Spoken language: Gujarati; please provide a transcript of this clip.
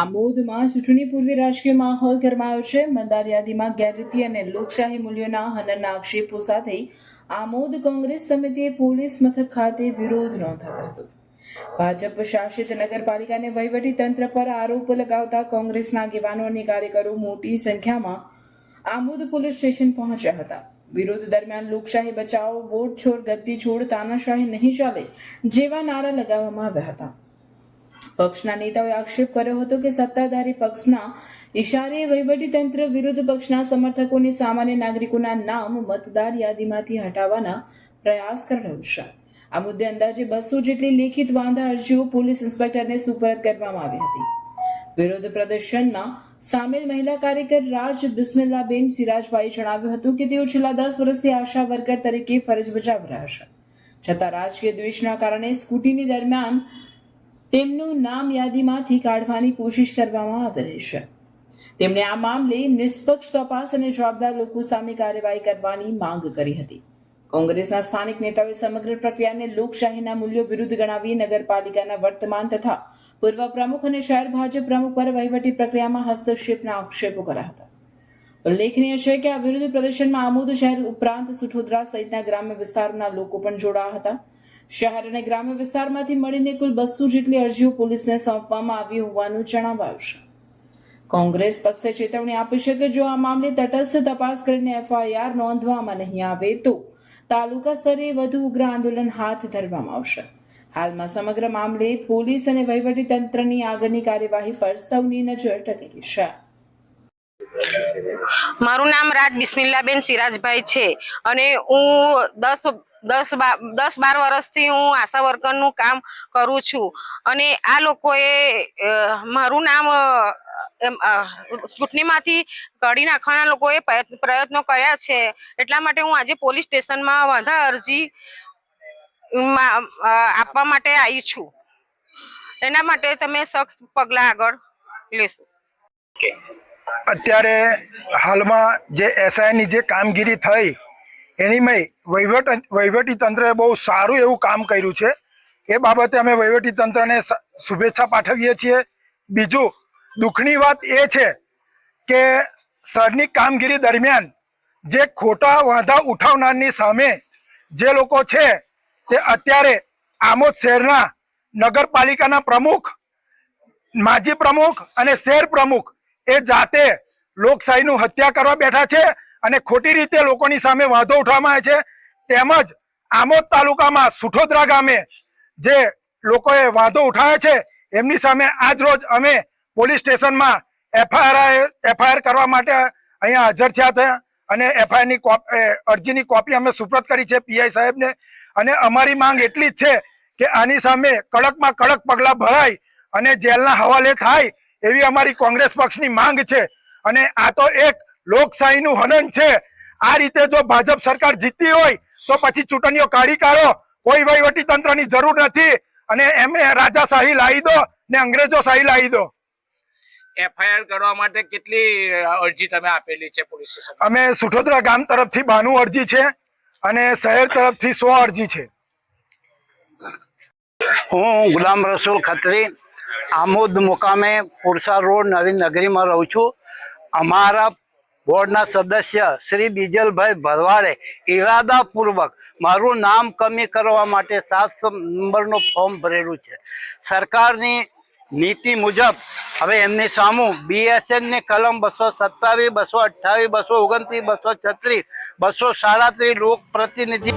આમોદમાં ચૂંટણી પૂર્વે રાજકીય માહોલ ગરમાયો છે। મતદાર યાદીમાં ગેરરીતિ અને લોકશાહી મૂલ્યોના હનનના આક્ષેપો સાથે આમોદ કોંગ્રેસ સમિતિએ પોલીસ મથક ખાતે વિરોધ નોંધાવ્યો હતો। ભાજપ શાસિત નગરપાલિકાને વહીવટી તંત્ર પર આરોપ લગાવતા કોંગ્રેસના આગેવાનો અને કાર્યકરો મોટી સંખ્યામાં આમોદ પોલીસ સ્ટેશન પહોંચ્યા હતા। વિરોધ દરમિયાન લોકશાહી બચાવો, વોટ છોડ, ગદ્દી છોડ, તાનાશાહી નહીં ચાલે જેવા નારા લગાવવામાં આવ્યા હતા। પક્ષના નેતાઓએ આક્ષેપ કર્યો હતો કે સત્તાધારી પક્ષના ઇશારે વહીવટીતંત્ર વિરુદ્ધ પક્ષના સમર્થકોને સામાન્ય નાગરિકોના નામ મતદાર યાદીમાંથી હટાવવાના પ્રયાસ કરી રહ્યું છે। આ મુદ્દે અંદાજે 200 જેટલી લેખિત વાંધા અરજીઓ પોલીસ ઇન્સ્પેક્ટરને સુપરત કરવામાં આવી હતી। વિરોધ પ્રદર્શનમાં સામેલ મહિલા કાર્યકર રાજ બિસ્મિલ્લાબેન સિરાજભાઈએ જણાવ્યું હતું કે તેઓ છેલ્લા 10 વર્ષથી આશા વર્કર તરીકે ફરજ બજાવી રહ્યા છે, છતાં રાજકીય દ્વેષના કારણે સ્કૂટીની દરમિયાન તેમનું નામ યાદીમાંથી કાઢવાની કોશિશ કરવામાં આવી રહી છે। તેમણે આ મામલે નિષ્પક્ષ તપાસ અને જવાબદાર લોકો સામે કાર્યવાહી કરવાની માંગ કરી હતી। કોંગ્રેસના સ્થાનિક નેતાઓએ સમગ્ર પ્રક્રિયાને લોકશાહીના મૂલ્યો વિરુદ્ધ ગણાવી નગરપાલિકાના વર્તમાન તથા પૂર્વ પ્રમુખ અને શહેર ભાજપ પ્રમુખ પર વહીવટી પ્રક્રિયામાં હસ્તક્ષેપના આક્ષેપો કર્યા હતા। ઉલ્લેખનીય છે કે આ વિરોધ પ્રદર્શનમાં આમોદ શહેર ઉપરાંત સુઠોદરા સહિતના ગ્રામ્ય વિસ્તારોના લોકો પણ જોડાયા હતા। શહેર અને ગ્રામ્ય વિસ્તારમાંથી મળીને કુલ 200 જેટલી અરજીઓ પોલીસને સોંપવામાં આવી હોવાનું જણાવાયું છે। કોંગ્રેસ પક્ષે ચેતવણી આપી છે કે જો આ મામલે તટસ્થ તપાસ કરીને એફઆઈઆર નોંધવામાં નહીં આવે તો તાલુકા સ્તરે વધુ ઉગ્ર આંદોલન હાથ ધરવામાં આવશે। હાલમાં સમગ્ર મામલે પોલીસ અને વહીવટી તંત્રની આગળની કાર્યવાહી પર સૌની નજર ટકેલી છે। મારું નામ રાજ બિસ્મિલ્લાબેન સિરાજભાઈ છે અને હું 10-12 વર્ષથી હું આશા વર્કરનું કામ કરું છું અને આ લોકોએ મારું નામ ચૂંટણીમાંથી કાઢી નાખવાના લોકોએ પ્રયત્નો કર્યા છે। એટલા માટે હું આજે પોલીસ સ્ટેશનમાં વાંધા અરજી આપવા માટે આવી છું। એના માટે તમે સખ્ત પગલાં આગળ લેશો। અત્યારે હાલમાં જે એસઆઈની જે કામગીરી થઈ એની વહીવટી તંત્રએ બહુ સારું એવું કામ કર્યું છે। એ બાબતે અમે વહીવટી તંત્રને શુભેચ્છા પાઠવીએ છીએ। બીજું દુઃખની વાત એ છે કે સરની કામગીરી દરમિયાન જે ખોટા વાંધા ઉઠાવનારની સામે જે લોકો છે તે અત્યારે આમોદ શહેરના નગરપાલિકાના પ્રમુખ, માજી પ્રમુખ અને શહેર પ્રમુખ એ જાતે લોકશાહીનું હત્યા કરવા બેઠા છે અને ખોટી રીતે લોકોની સામે વાંધો ઉઠાવવામાં આવે છે। તેમજ આમોદ તાલુકામાં સુઠોદરા ગામે જે લોકોએ વાંધો ઉઠાવ્યો છે એમની સામે આજ રોજ અમે પોલીસ સ્ટેશનમાં એફઆઈઆર કરવા માટે અહીંયા હાજર થયા હતા અને એફઆઈઆરની અરજીની કોપી અમે સુપ્રત કરી છે પીઆઈ સાહેબને। અને અમારી માંગ એટલી જ છે કે આની સામે કડકમાં કડક પગલાં ભરાય અને જેલના હવાલે થાય એવી અમારી કોંગ્રેસ પક્ષની માંગ છે। અને આ તો એક લોકશાહીનું હનન છે। આ રીતે જો ભાજપ સરકાર જીતતી હોય તો પછી ચૂંટણીઓ કાઢી કાઢો, કોઈ વહીવટી તંત્રની જરૂર નથી અને એમે રાજાશાહી લાવી દો ને અંગ્રેજો શાહી લાવી દો। એફઆઈઆર કરવા માટે કેટલી અરજી તમે આપેલી છે પોલીસ સ્ટેશન? અમે સુઠોદરા ગામ તરફથી 92 અરજી છે અને શહેર તરફથી 100 અરજી છે। હું ગુલામ રસૂલ ખત્રી આમોદ મુકામે પુરસા રોડ નવી નગરીમાં રહું છું। અમારા બોર્ડના સદસ્ય શ્રી બીજલભાઈ ભરવાડે ઈરાદાપૂર્વક મારું નામ કમી કરવા માટે 7 નંબરનું ફોર્મ ભરેલું છે। સરકારની નીતિ મુજબ હવે એમની સામું બીએસએનની કલમ 227, 228, 229, 236, 237 લોક પ્રતિનિધિ